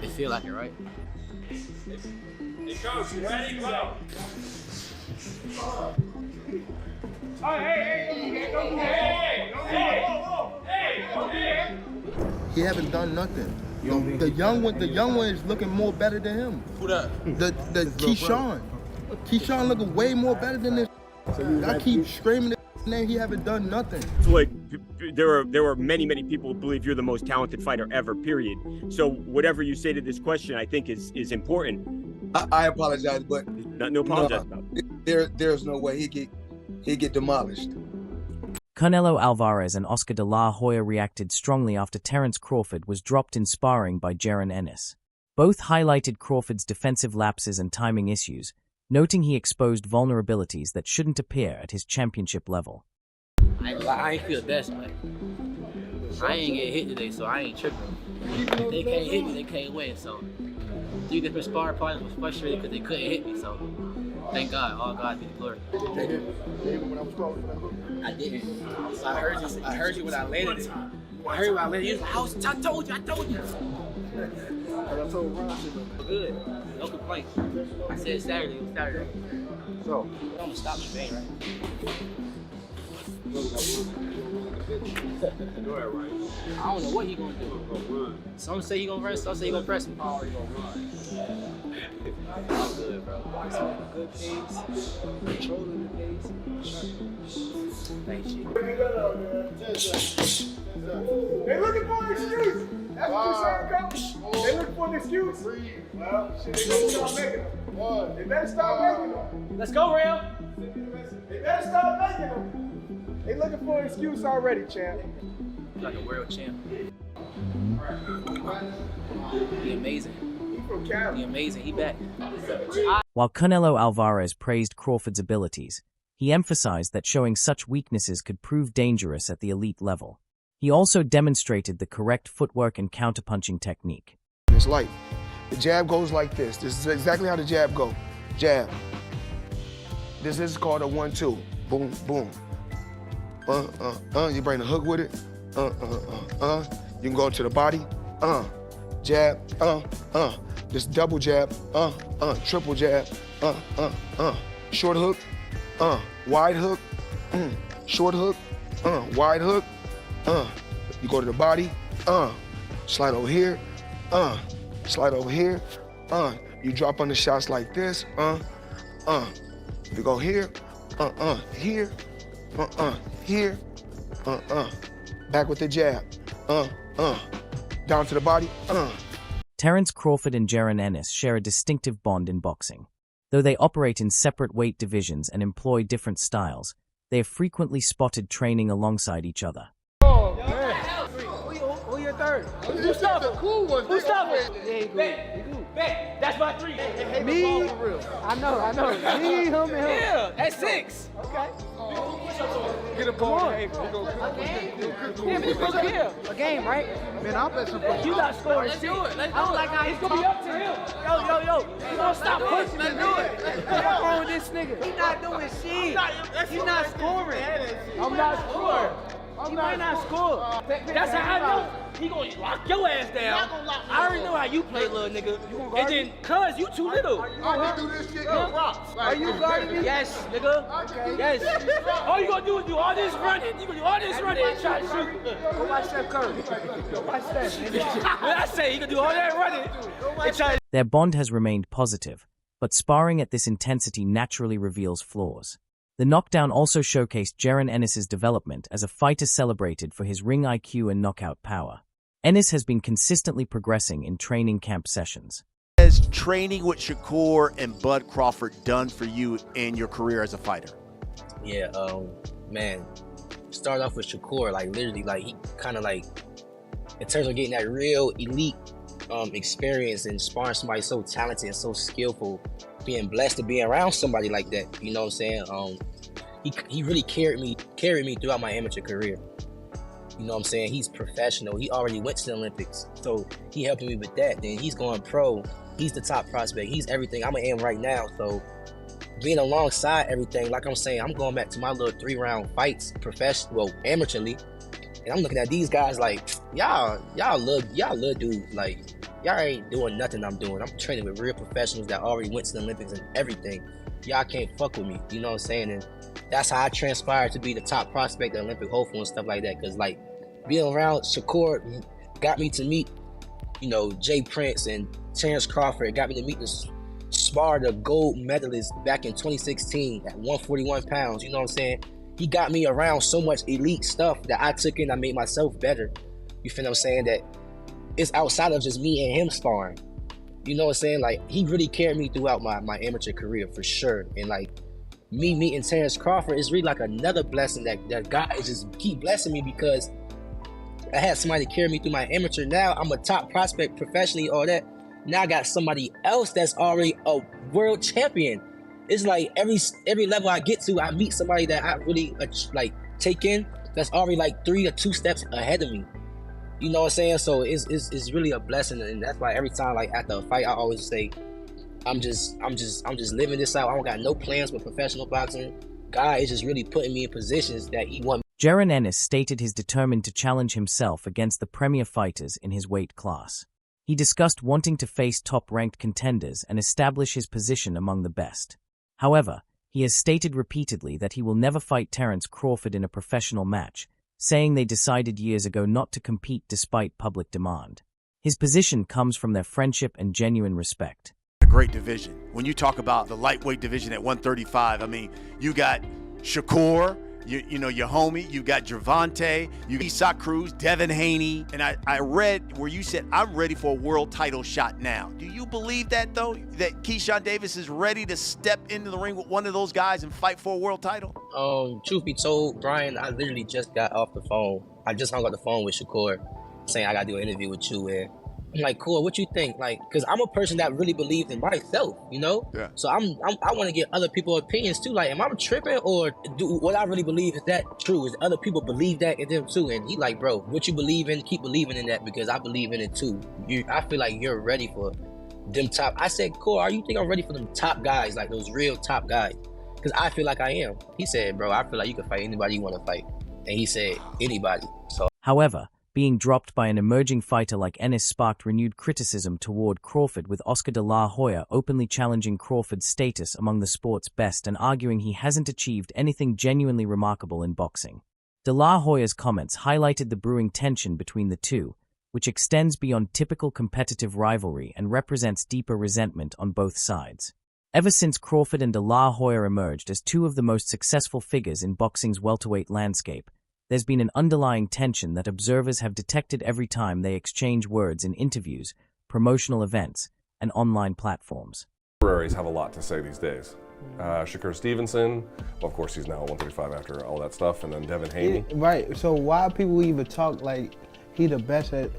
It feel like it, right? Hey, coach, you ready? Go. He haven't done nothing. The young one is looking more better than him. Who that? The Keyshawn. Keyshawn looking way more better than this. I keep screaming his name. He haven't done nothing. Floyd, there were many people who believe you're the most talented fighter ever. Period. So whatever you say to this question, I think is important. I apologize, but No apologize about it. There's no way he get demolished. Canelo Alvarez and Oscar de la Hoya reacted strongly after Terence Crawford was dropped in sparring by Jaron Ennis. Both highlighted Crawford's defensive lapses and timing issues, noting he exposed vulnerabilities that shouldn't appear at his championship level. I ain't feel the best, man. I ain't get hit today, so I ain't tripping. If they can't hit me, they can't win, so. 3 different sparring partners was frustrated because they couldn't hit me, so thank God, all God be the glory. I didn't. So I heard you when I landed it. I heard when I landed it. I told you. I told Ron. Good. No complaints. I said Saturday, it was Saturday. So, I'm gonna stop the vein, right? I don't know what he gonna do. Some say he gonna run, some say he gonna press me. I'm good, bro. Good pace, controlling the pace. Thank you. They looking for an excuse. That's what you're saying, coach. They looking for an excuse. Well, shit, they gonna start making them. They better start making them. Let's go, Real. They better start making them. They looking for an excuse already, champ. He's like a world champ. He amazing. He from Cali. He amazing. He back. While Canelo Alvarez praised Crawford's abilities, he emphasized that showing such weaknesses could prove dangerous at the elite level. He also demonstrated the correct footwork and counterpunching technique. It's light. The jab goes like this. This is exactly how the jab goes. Jab. This is called a 1-2. Boom, boom. You bring the hook with it. You can go to the body. Jab. This double jab. Triple jab. Short hook. Wide hook. Short hook. Wide hook. You go to the body. Slide over here. Slide over here. You drop on the shots like this. You go here. Here. Here. Back with the jab. Down to the body. Terence Crawford and Jaron Ennis share a distinctive bond in boxing. Though they operate in separate weight divisions and employ different styles, they are frequently spotted training alongside each other. Who your third? Who stopped it? Who stopped it? Bet. That's my 3. Me? I know. Me, him, and him. Yeah, that's 6. Okay. Get a ball. A game, right? Man, I'll bet some push. You not scoring shit. I don't like how he's gonna be up to him. Yo. You gonna stop pushing me, man. What's wrong with this nigga? He not doing shit. He not scoring. I'm not scoring. He might not score. That's how I know he gonna lock your ass down. I already know how you play, little nigga. And then, cuz you too little. I can do this shit. Are you guarding me? Yes, nigga. Okay. Yes. All you gonna do is do all this running. You gonna do all this running and try to shoot. Go watch Steph Curry. Go watch Steph. When I say you gonna do all that running and try. Their bond has remained positive, but sparring at this intensity naturally reveals flaws. The knockdown also showcased Jaron Ennis's development as a fighter celebrated for his ring IQ and knockout power. Ennis has been consistently progressing in training camp sessions. Has training with Shakur and Bud Crawford done for you in your career as a fighter? Yeah, man, started off with Shakur, like literally, like he kind of like, in terms of getting that real elite experience and sparring somebody so talented and so skillful, being blessed to be around somebody like that, you know what I'm saying? He really carried me throughout my amateur career. You know what I'm saying? He's professional. He already went to the Olympics, so he helping me with that. Then he's going pro. He's the top prospect. He's everything I'm in right now. So being alongside everything, like I'm saying, I'm going back to my little 3-round fights, amateurly, and I'm looking at these guys like, y'all little dudes, like, y'all ain't doing nothing I'm doing. I'm training with real professionals that already went to the Olympics and everything. Y'all can't fuck with me, you know what I'm saying? And that's how I transpired to be the top prospect, the Olympic hopeful and stuff like that. Cause like being around Shakur got me to meet, you know, Jay Prince and Terrence Crawford. It got me to meet the gold medalist back in 2016 at 141 pounds, you know what I'm saying? He got me around so much elite stuff that I took in, I made myself better. You feel what I'm saying? That it's outside of just me and him sparring. You know what I'm saying? Like, he really carried me throughout my amateur career for sure. And like, me meeting Terrence Crawford is really like another blessing that God is just keep blessing me, because I had somebody to carry me through my amateur. Now I'm a top prospect professionally, all that. Now I got somebody else that's already a world champion. It's like every level I get to, I meet somebody that I really like take in that's already like 3 or 2 steps ahead of me. You know what I'm saying? So it's really a blessing, and that's why every time like after a fight, I always say, I'm just living this out. I don't got no plans with professional boxing. God is just really putting me in positions that He wants. Jaron Ennis stated he's determined to challenge himself against the premier fighters in his weight class. He discussed wanting to face top-ranked contenders and establish his position among the best. However, he has stated repeatedly that he will never fight Terrence Crawford in a professional match, saying they decided years ago not to compete despite public demand. His position comes from their friendship and genuine respect. A great division. When you talk about the lightweight division at 135, I mean, you got Shakur, you know, your homie, you got Gervonta, you got Isak Cruz, Devin Haney, and I read where you said, I'm ready for a world title shot now. Do you believe that, though, that Keyshawn Davis is ready to step into the ring with one of those guys and fight for a world title? Truth be told, Brian, I literally just got off the phone. I just hung up the phone with Shakur saying I got to do an interview with you, and I'm like, cool, what you think? Like, because I'm a person that really believes in myself, you know? Yeah. So I want to get other people's opinions too. Like, am I tripping, or do what I really believe is that true? Is other people believe that in them too? And he like, bro, what you believe in, keep believing in that, because I believe in it too. I feel like you're ready for them top. I said, cool, you think I'm ready for them top guys, like those real top guys? Because I feel like I am. He said, bro, I feel like you can fight anybody you want to fight. And he said, anybody. So. However, being dropped by an emerging fighter like Ennis sparked renewed criticism toward Crawford, with Oscar de la Hoya openly challenging Crawford's status among the sport's best and arguing he hasn't achieved anything genuinely remarkable in boxing. De la Hoya's comments highlighted the brewing tension between the two, which extends beyond typical competitive rivalry and represents deeper resentment on both sides. Ever since Crawford and de la Hoya emerged as two of the most successful figures in boxing's welterweight landscape, there's been an underlying tension that observers have detected every time they exchange words in interviews, promotional events, and online platforms. Contemporaries have a lot to say these days. Shakur Stevenson, well, of course he's now 135 after all that stuff, and then Devin Haney. Right, so why people even talk like he the best at,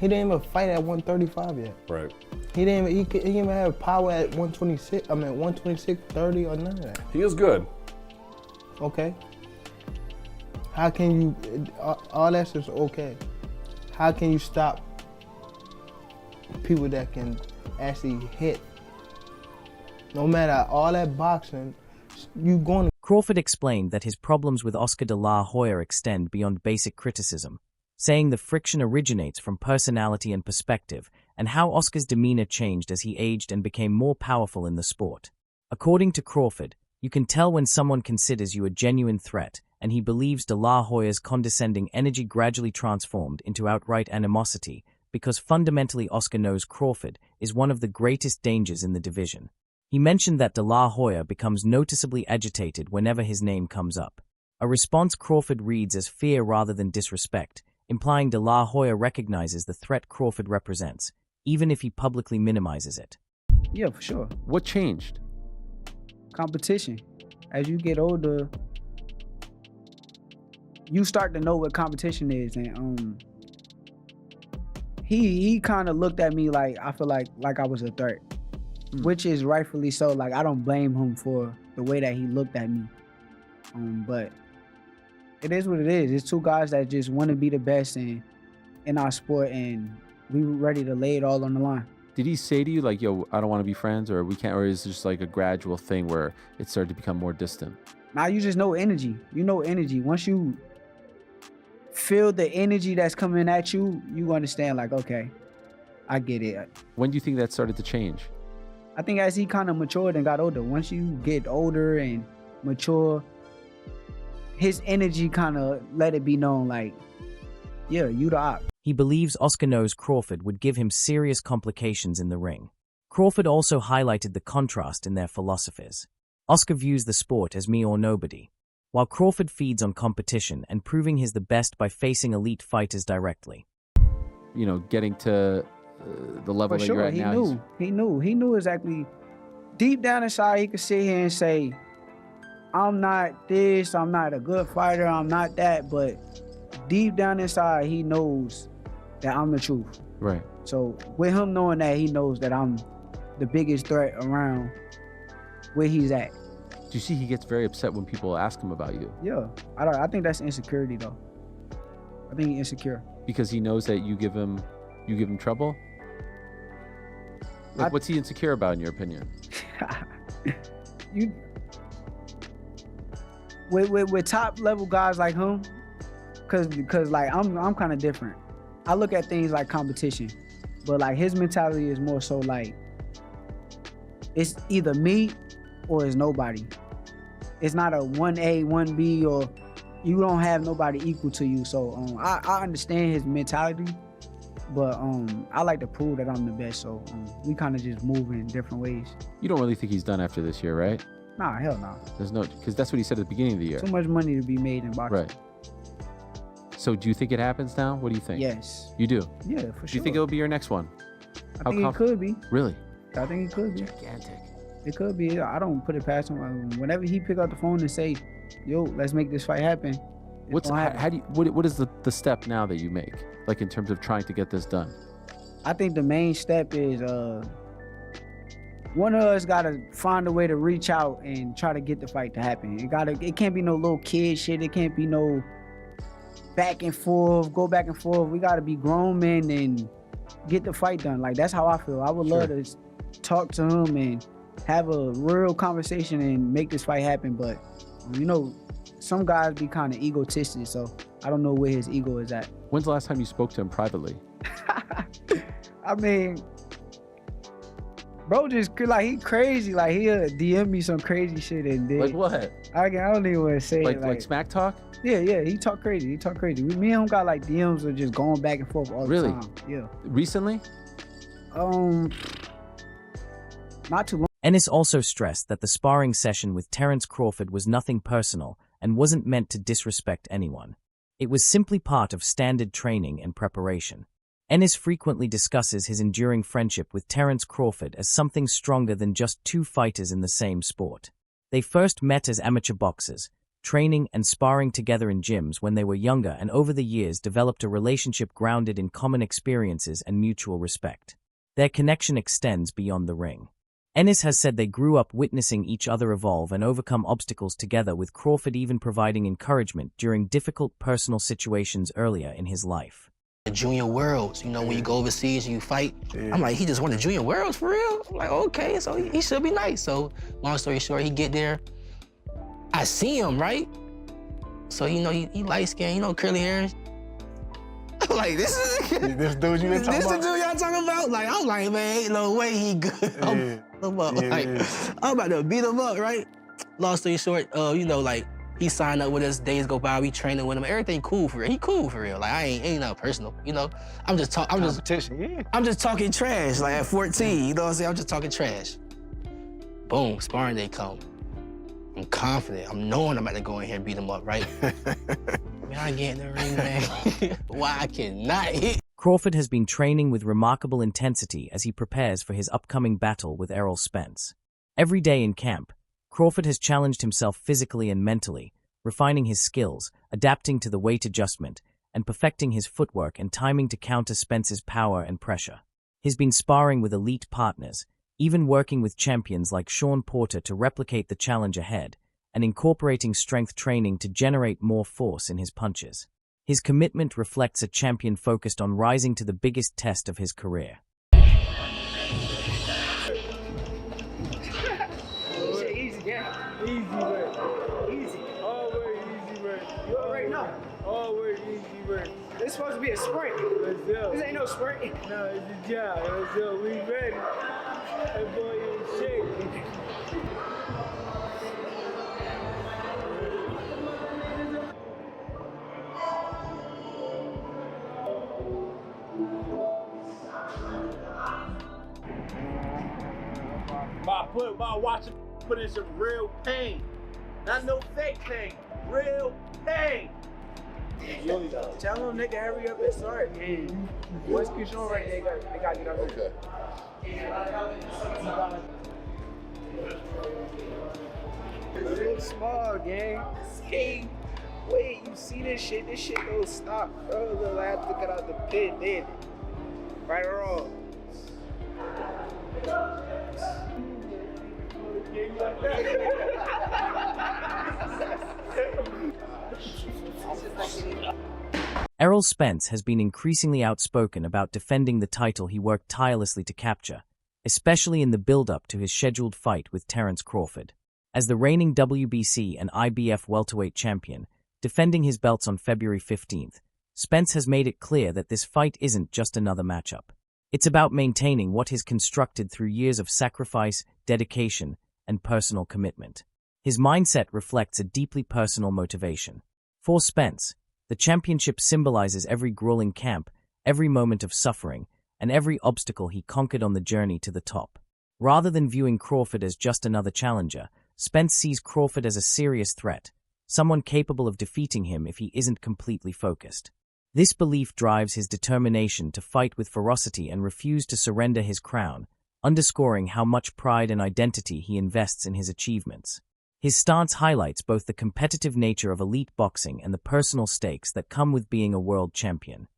he didn't even fight at 135 yet. Right. He didn't even have power at 126, 126, 30 or none of that. He is good. Okay. How can you, all that's just okay. How can you stop people that can actually hit? No matter all that boxing, you going to... Crawford explained that his problems with Oscar de la Hoya extend beyond basic criticism, saying the friction originates from personality and perspective, and how Oscar's demeanor changed as he aged and became more powerful in the sport. According to Crawford, you can tell when someone considers you a genuine threat, and he believes de la Hoya's condescending energy gradually transformed into outright animosity because fundamentally Oscar knows Crawford is one of the greatest dangers in the division. He mentioned that de la Hoya becomes noticeably agitated whenever his name comes up, a response Crawford reads as fear rather than disrespect, implying de la Hoya recognizes the threat Crawford represents, even if he publicly minimizes it. Yeah, for sure. What changed? Competition. As you get older, you start to know what competition is, and he kind of looked at me like, I feel like I was a threat, which is rightfully so. Like, I don't blame him for the way that he looked at me, but it is what it is. It's two guys that just want to be the best in our sport, and we were ready to lay it all on the line. Did he say to you like, yo, I don't want to be friends, or we can't, or is it just like a gradual thing where it started to become more distant? Now you just know energy. You know energy. Once you feel the energy that's coming at you, you understand like, okay, I get it. When do you think that started to change? I think as he kind of matured and got older, once you get older and mature, his energy kind of let it be known like, yeah, you the op. He believes Oscar knows Crawford would give him serious complications in the ring. Crawford also highlighted the contrast in their philosophies. Oscar views the sport as me or nobody, while Crawford feeds on competition and proving he's the best by facing elite fighters directly. You know, getting to the level that you're at now. He knew exactly. Deep down inside, he could sit here and say, I'm not this, I'm not a good fighter, I'm not that, but deep down inside, he knows that I'm the truth. Right. So with him knowing that, he knows that I'm the biggest threat around where he's at. Do you see he gets very upset when people ask him about you? Yeah, I think that's insecurity though. I think he's insecure. Because he knows that you give him trouble? Like, what's he insecure about in your opinion? With top level guys like him, cause like I'm kind of different. I look at things like competition, but like his mentality is more so like it's either me or it's nobody. It's not a 1A, 1B, or you don't have nobody equal to you. So I understand his mentality, but I like to prove that I'm the best. So we kind of just move in different ways. You don't really think he's done after this year, right? Nah, hell no. There's no, because that's what he said at the beginning of the year. Too much money to be made in boxing. Right. So do you think it happens now? What do you think? Yes. You do? Yeah, for sure. Do you think it'll be your next one? I think it could be. Really? I think it could be. Gigantic. It could be. I don't put it past him. Whenever he pick up the phone and say, yo, let's make this fight happen. What is the step now that you make? Like in terms of trying to get this done? I think the main step is one of us gotta find a way to reach out and try to get the fight to happen. It can't be no little kid shit. It can't be no back and forth, go back and forth. We gotta be grown men and get the fight done. Like that's how I feel. I would love to talk to him and have a real conversation and make this fight happen. But you know, some guys be kind of egotistic, so I don't know where his ego is at. When's the last time you spoke to him privately? I mean, bro, just like he crazy. Like he'll DM me some crazy shit and then like what? I don't even want to say it. Like smack talk? Yeah, he talk crazy. Me and him got like DMs of just going back and forth all the time. Yeah. Recently? Not too long. Ennis also stressed that the sparring session with Terence Crawford was nothing personal and wasn't meant to disrespect anyone. It was simply part of standard training and preparation. Ennis frequently discusses his enduring friendship with Terence Crawford as something stronger than just two fighters in the same sport. They first met as amateur boxers, training and sparring together in gyms when they were younger, and over the years developed a relationship grounded in common experiences and mutual respect. Their connection extends beyond the ring. Ennis has said they grew up witnessing each other evolve and overcome obstacles together, with Crawford even providing encouragement during difficult personal situations earlier in his life. The junior worlds, you know, when you go overseas and you fight, I'm like, he just won the junior worlds for real? I'm like, okay, so he should be nice. So long story short, he get there. I see him, right? So, you know, he light-skinned, you know, curly hair. I'm like, this this dude you been talking about? This the dude y'all talking about? Like, I'm like, man, ain't no way he good. I'm about to beat him up, right? Long story short, you know, like, he signed up with us, days go by, we training with him, everything cool for real. He cool for real. Like, I ain't nothing personal, you know? I'm just talking trash, like at 14, you know what I'm saying? I'm just talking trash. Boom, sparring day come. I'm confident. I'm knowing I'm about to go in here and beat him up, right? Man, I get in the ring, man. Why I cannot hit? Crawford has been training with remarkable intensity as he prepares for his upcoming battle with Errol Spence. Every day in camp, Crawford has challenged himself physically and mentally, refining his skills, adapting to the weight adjustment, and perfecting his footwork and timing to counter Spence's power and pressure. He's been sparring with elite partners, even working with champions like Sean Porter to replicate the challenge ahead, and incorporating strength training to generate more force in his punches. His commitment reflects a champion focused on rising to the biggest test of his career. Easy, man. Easy. Always easy, man. You already know. Always easy, man. This supposed to be a sprint. This ain't no sprint. No, it's a job. Let's go. We ready. That boy in shape. About watching put in some real pain. Not no fake pain. Real pain. Tell them nigga hurry up and start. What's Keyshawn right there? They gotta get up there. Real small, gang. Hey, wait, you see this shit? This shit don't stop, bro. Look, I have to get out the pit, did it? Right or wrong? Errol Spence has been increasingly outspoken about defending the title he worked tirelessly to capture, especially in the build-up to his scheduled fight with Terence Crawford. As the reigning WBC and IBF welterweight champion, defending his belts on February 15th, Spence has made it clear that this fight isn't just another matchup. It's about maintaining what he's constructed through years of sacrifice, dedication, and personal commitment. His mindset reflects a deeply personal motivation. For Spence, the championship symbolizes every grueling camp, every moment of suffering, and every obstacle he conquered on the journey to the top. Rather than viewing Crawford as just another challenger, Spence sees Crawford as a serious threat, someone capable of defeating him if he isn't completely focused. This belief drives his determination to fight with ferocity and refuse to surrender his crown, underscoring how much pride and identity he invests in his achievements. His stance highlights both the competitive nature of elite boxing and the personal stakes that come with being a world champion.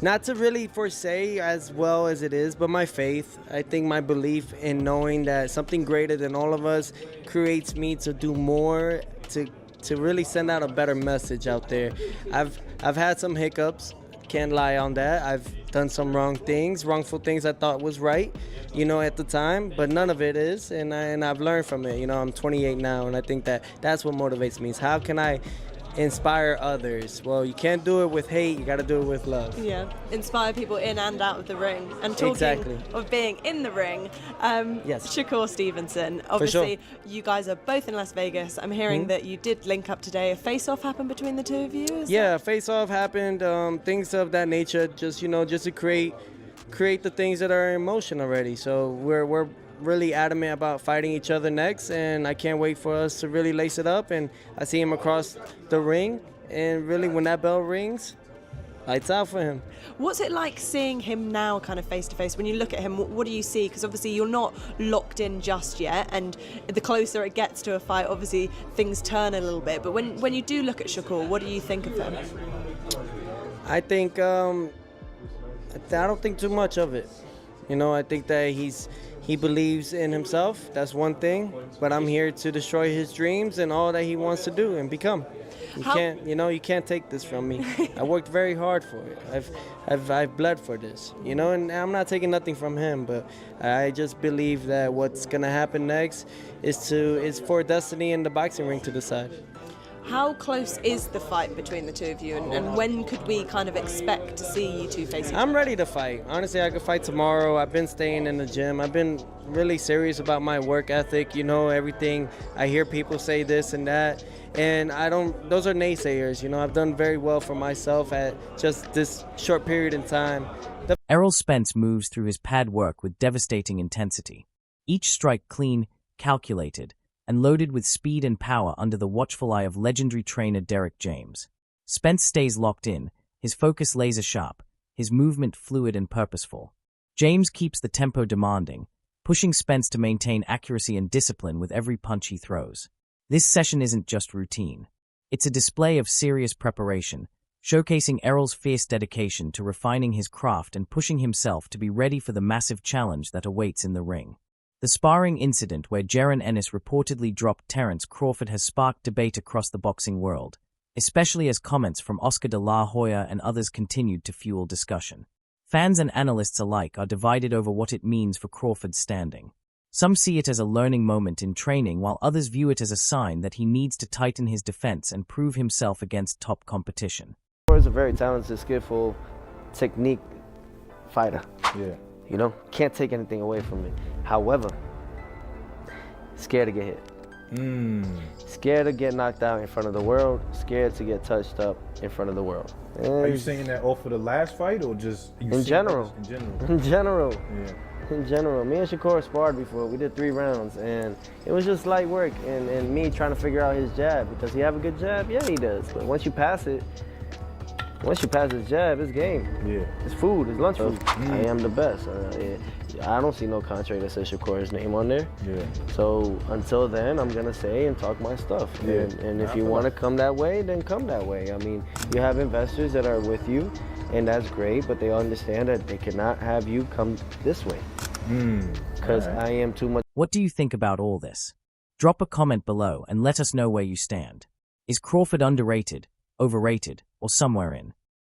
Not to really foresay as well as it is, but my faith, I think my belief in knowing that something greater than all of us creates me to do more, to really send out a better message out there. I've had some hiccups, can't lie on that. I've done some wrongful things I thought was right, at the time, but none of it is, and I've learned from it. I'm 28 now, and I think that's what motivates me, is how can I inspire others? Well, you can't do it with hate, you got to do it with love. Yeah, inspire people in and out of the ring. And talking of being in the ring, yes. Shakur Stevenson, obviously sure. You guys are both in Las Vegas. I'm hearing that you did link up today. A face-off happened between the two of you? Yeah, face-off happened, things of that nature, just to create the things that are in motion already. So we're really adamant about fighting each other next, and I can't wait for us to really lace it up. And I see him across the ring, and really when that bell rings, lights out for him. What's it like seeing him now kind of face to face? When you look at him, what do you see? Because obviously you're not locked in just yet, and the closer it gets to a fight, obviously things turn a little bit. But when you do look at Shakur, what do you think of him? I think I don't think too much of it. I think that he believes in himself. That's one thing. But I'm here to destroy his dreams and all that he wants to do and become. You can't take this from me. I worked very hard for it. I've bled for this, and I'm not taking nothing from him, but I just believe that what's gonna happen next is for destiny in the boxing ring to decide. How close is the fight between the two of you, and when could we kind of expect to see you two face each other? I'm ready to fight. Honestly, I could fight tomorrow. I've been staying in the gym. I've been really serious about my work ethic, everything. I hear people say this and that, and those are naysayers. I've done very well for myself at just this short period in time. Errol Spence moves through his pad work with devastating intensity. Each strike clean, calculated, and loaded with speed and power under the watchful eye of legendary trainer Derek James. Spence stays locked in, his focus laser-sharp, his movement fluid and purposeful. James keeps the tempo demanding, pushing Spence to maintain accuracy and discipline with every punch he throws. This session isn't just routine. It's a display of serious preparation, showcasing Errol's fierce dedication to refining his craft and pushing himself to be ready for the massive challenge that awaits in the ring. The sparring incident where Jaron Ennis reportedly dropped Terence Crawford has sparked debate across the boxing world, especially as comments from Oscar de la Hoya and others continued to fuel discussion. Fans and analysts alike are divided over what it means for Crawford's standing. Some see it as a learning moment in training, while others view it as a sign that he needs to tighten his defense and prove himself against top competition. Shakur is a very talented, skillful, technique fighter. Yeah. You know, can't take anything away from it. However, scared to get hit. Scared to get knocked out in front of the world. Scared to get touched up in front of the world. Are you saying that off of the last fight or just in general? In general. In general. Yeah. In general. Me and Shakur sparred before. We did 3 rounds, and it was just light work. And me trying to figure out his jab. Does he have a good jab? Yeah, he does. But once you pass it, once you pass his jab, it's game. Yeah. It's food. It's lunch food. I am the best. I don't see no contract that says Shakur's name on there. Yeah. So until then, I'm gonna say and talk my stuff. Yeah. And if you want to come that way, then come that way. I mean, you have investors that are with you, and that's great. But they understand that they cannot have you come this way. Because I am too much. What do you think about all this? Drop a comment below and let us know where you stand. Is Crawford underrated, overrated, or somewhere in